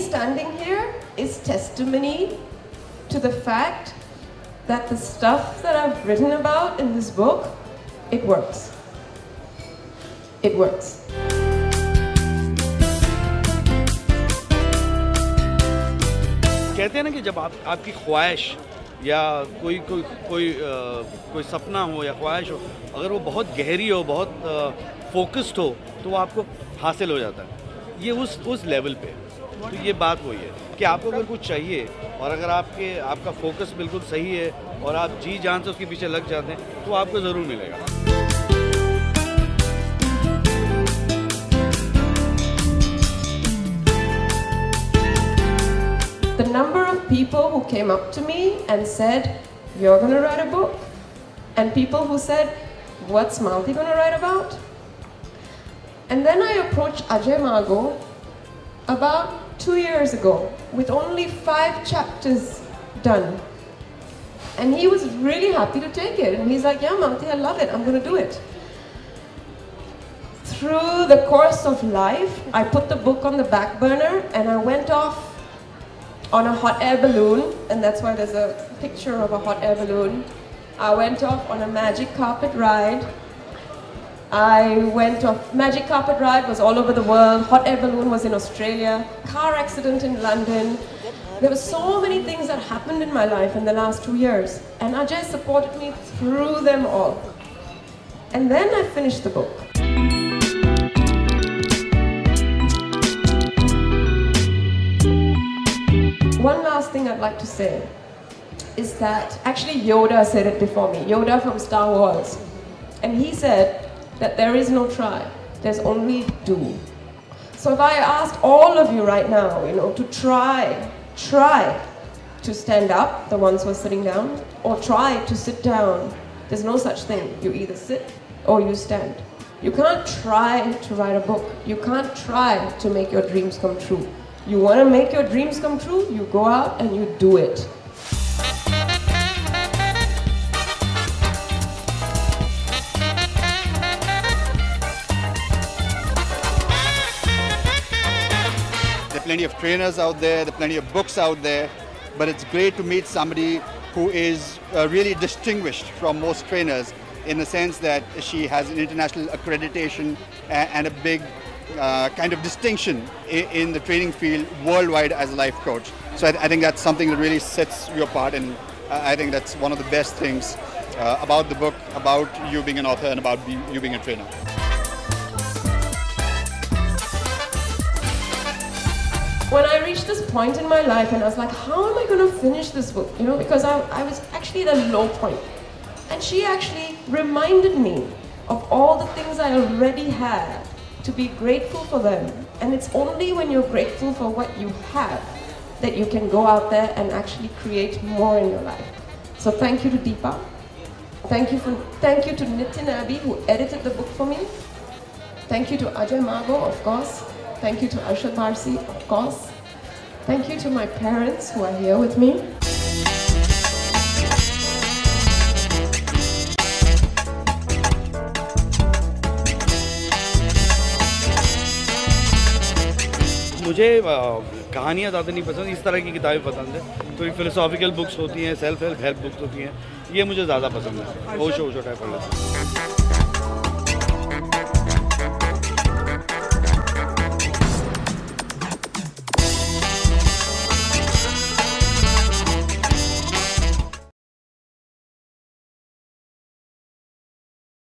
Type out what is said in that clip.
standing here is testimony to the fact that the stuff that I've written about in this book, it works. It works. कहते हैं ना कि जब आपकी ख्वाहिश या कोई सपना हो या ख्वाहिश हो, अगर वो बहुत गहरी हो, बहुत फोकस्ड हो, तो वो आपको हासिल हो जाता है। ये उस लेवल पे, तो ये बात वही है कि आपको अगर कुछ चाहिए और अगर आपका फोकस बिल्कुल सही है और आप जी जान से उसके पीछे लग जाते हैं, तो आपको ज़रूर मिलेगा। The number of people who came up to me and said, "You're going to write a book," and people who said, "What's Malti going to write about?" And then I approached Ajay Mago about 2 years ago with only 5 chapters done. And he was really happy to take it. And he's like, "Yeah, Malti, I love it. I'm going to do it." Through the course of life, I put the book on the back burner and I went off on a hot air balloon, and that's why there's a picture of a hot air balloon. I went off on a magic carpet ride. Magic carpet ride was all over the world. Hot air balloon was in Australia. Car accident in London. There were so many things that happened in my life in the last 2 years, and Ajay supported me through them all. And then I finished the book. One last thing I'd like to say is that actually Yoda said it before me, Yoda from Star Wars. And he said that there is no try, there's only do. So if I asked all of you right now, to try to stand up, the ones who are sitting down, or try to sit down, there's no such thing. You either sit or you stand. You can't try to write a book. You can't try to make your dreams come true. You want to make your dreams come true, you go out and you do it. There are plenty of trainers out there, there are plenty of books out there, but it's great to meet somebody who is really distinguished from most trainers in the sense that she has an international accreditation and a big kind of distinction in the training field worldwide as a life coach. So I think that's something that really sets you apart, and I think that's one of the best things about the book, about you being an author and about you being a trainer. When I reached this point in my life and I was like, how am I going to finish this book? Because I was actually at a low point. And she actually reminded me of all the things I already had, to be grateful for them. And it's only when you're grateful for what you have that you can go out there and actually create more in your life. So thank you to Deepa. Thank you to Nitin Abbey, who edited the book for me. Thank you to Ajay Mago, of course. Thank you to Arshad Parsi, of course. Thank you to my parents who are here with me. मुझे कहानियाँ ज़्यादा नहीं पसंद, इस तरह की किताबें पसंद है। थोड़ी फिलोसॉफिकल बुक्स होती हैं, सेल्फ हेल्प बुक्स होती हैं, ये मुझे ज़्यादा पसंद है। ओशो टाइप वाला।